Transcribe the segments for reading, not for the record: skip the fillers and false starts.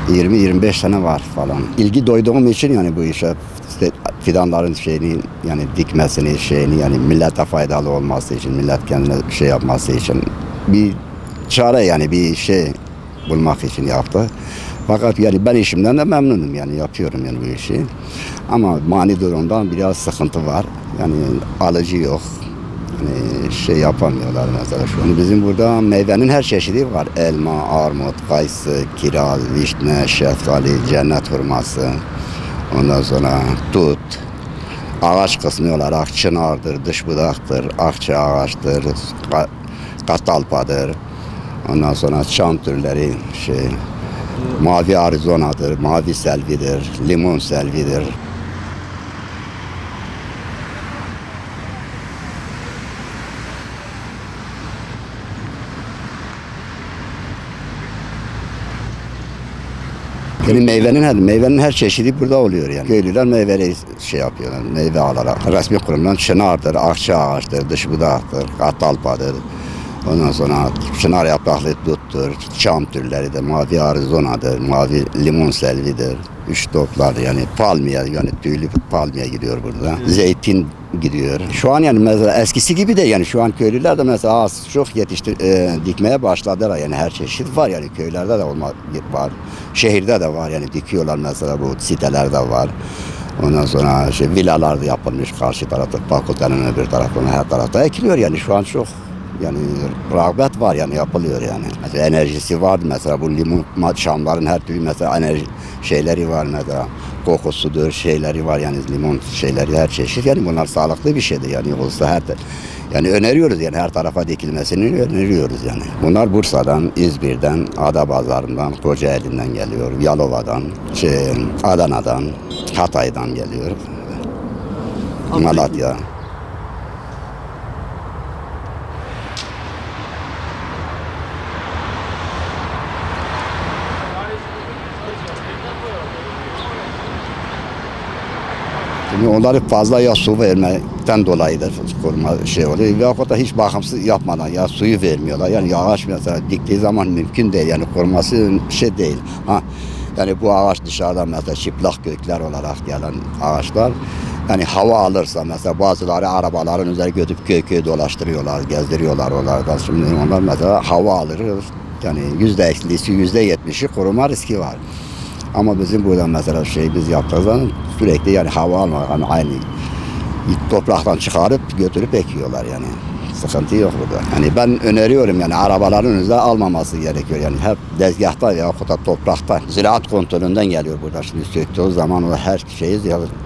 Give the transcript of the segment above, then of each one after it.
20-25 tane var falan. İlgi duyduğum için yani bu işe işte fidanların şeyini yani dikmesini şeyini yani millete faydalı olması için, millet kendine şey yapması için bir çare yani bir şey bulmak için yaptı. Fakat yani ben işimden de memnunum yani yapıyorum yani bu işi. Ama mani durumdan biraz sıkıntı var. Yani alıcı yok. Yani şey yapamıyorlar mesela şu an. Bizim burada meyvenin her çeşidi var. Elma, armut, kayısı, kiraz, vişne, şeftali, cennet hurması. Ondan sonra tut. Ağaç kısmı olarak çınardır, dışbudaktır, akça ağaçtır, katalpadır. Ondan sonra çam türleri mavi arizonadır, mavi selvidir, limon selvidir. Yani meyvenin her çeşidi burada oluyor yani. Köylüler meyveleri şey yapıyorlar, meyve alarak. Resmi kurumdan çınardır, akça ağaçtır, dışbudaktır, katalpadır. Ondan sonra çınar yapraklı duttur, çam türleri de mavi arizonadır, mavi limon selvidir. Üç toplar yani palmiye yani tüylü palmiye gidiyor burada. Zeytin gidiyor. Şu an yani mesela eskisi gibi de yani şu an köylüler de mesela az çok dikmeye başladılar yani her çeşit var yani köylerde de var. Şehirde de var yani dikiyorlar mesela bu sitelerde var. Ondan sonra villalar da yapılmış karşı tarafta, fakültenin öbür tarafına her tarafta ekiliyor yani şu an çok yani rağbet var yani yapılıyor yani. Mesela enerjisi var mesela bu limon çamların her türlü mesela enerji şeyleri var mesela kokusudur şeyleri var yani limon şeyleri her çeşit yani bunlar sağlıklı bir şeydir yani olsa yani öneriyoruz yani her tarafa dikilmesini öneriyoruz yani. Bunlar Bursa'dan, İzmir'den, Adapazarı'ndan, Kocaeli'nden geliyor, Yalova'dan, Adana'dan, Hatay'dan geliyor, Malatya. Onları fazla ya su vermekten dolayı da koruma oluyor. Veyahut da hiç bakımsız yapmadan ya suyu vermiyorlar. Yani ağaç mesela diktiği zaman mümkün değil. Yani koruması değil. Yani bu ağaç dışarıdan mesela çıplak kökler olarak gelen ağaçlar. Yani hava alırsa mesela bazıları arabaların üzerine götürüp köy dolaştırıyorlar, gezdiriyorlar oralarda. Şimdi onlar mesela hava alır. Yani %50'si %70'i koruma riski var. Ama bizim burada mesela biz yaptığımız zaman sürekli yani hava almak yani aynı topraktan çıkarıp götürüp ekiyorlar yani. Sıkıntı yok burada. Yani ben öneriyorum yani arabaların önünde almaması gerekiyor yani hep dezgahta ya da toprakta. Ziraat kontrolünden geliyor burada şimdi söktüğü zaman o her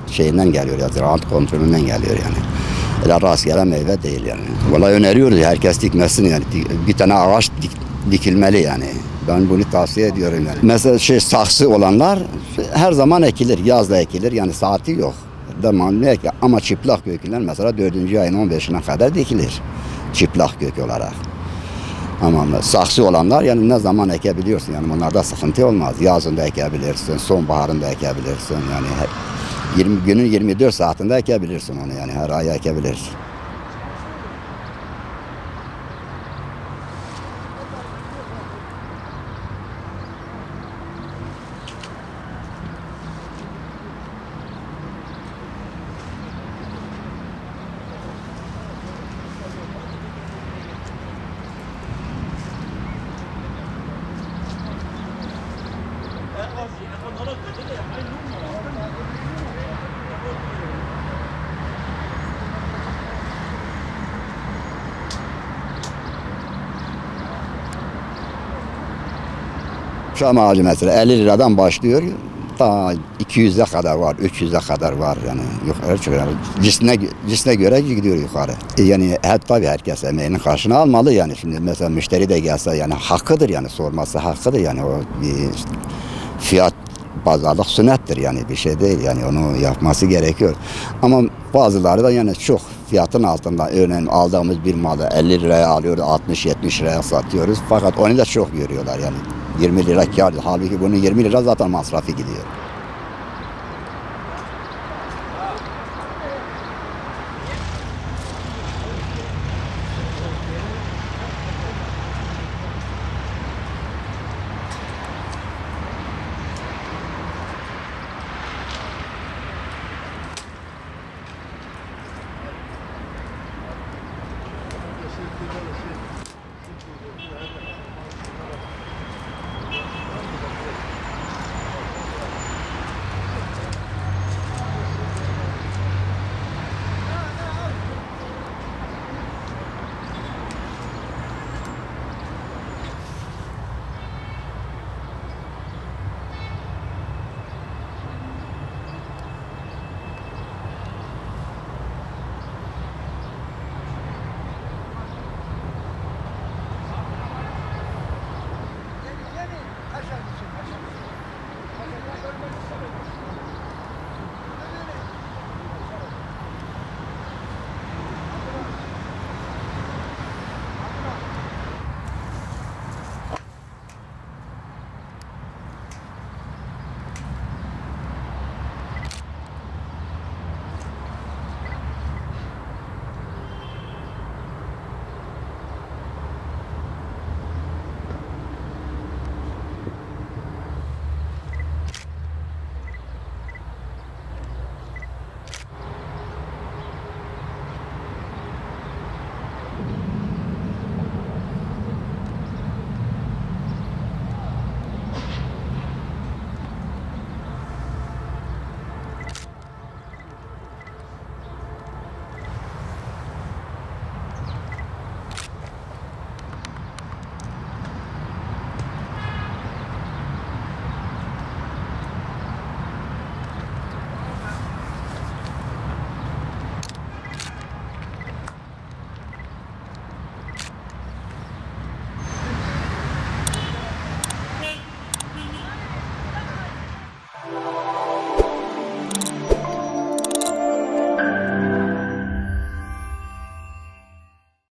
şeyinden geliyor ya ziraat kontrolünden geliyor yani. Öyle rastgele meyve değil yani. Vallahi öneriyoruz herkes dikmesin yani bir tane ağaç dikilmeli yani. Ben bunu tavsiye ediyorum yani. Mesela saksı olanlar her zaman ekilir, yazda ekilir yani saati yok. Ama çıplak kökler mesela 4. ayın 15'ine kadar dikilir. Çıplak kök olarak. Ama saksı olanlar yani ne zaman ekebiliyorsun yani bunlarda sıkıntı olmaz. Yazında ekebilirsin, sonbaharında ekebilirsin yani 20 günün 24 saatinde ekebilirsin onu yani her ay ekebilirsin. Çam ağacı mesela 50 liradan başlıyor. Ta 200'e kadar var, 300'e kadar var yani yukarı çıkıyor. Cisne göre gidiyor yukarı. Yani tabii herkes emeğinin karşına almalı yani. Şimdi mesela müşteri de gelse yani hakkıdır yani sorması hakkıdır yani o bir fiyat pazarlık sünnettir yani bir şey değil yani onu yapması gerekiyor. Ama bazıları da yani çok fiyatın altında örneğin aldığımız bir malı 50 liraya alıyoruz 60-70 liraya satıyoruz fakat onu da çok görüyorlar yani 20 lira kâr halbuki bunun 20 lira zaten masrafı gidiyor.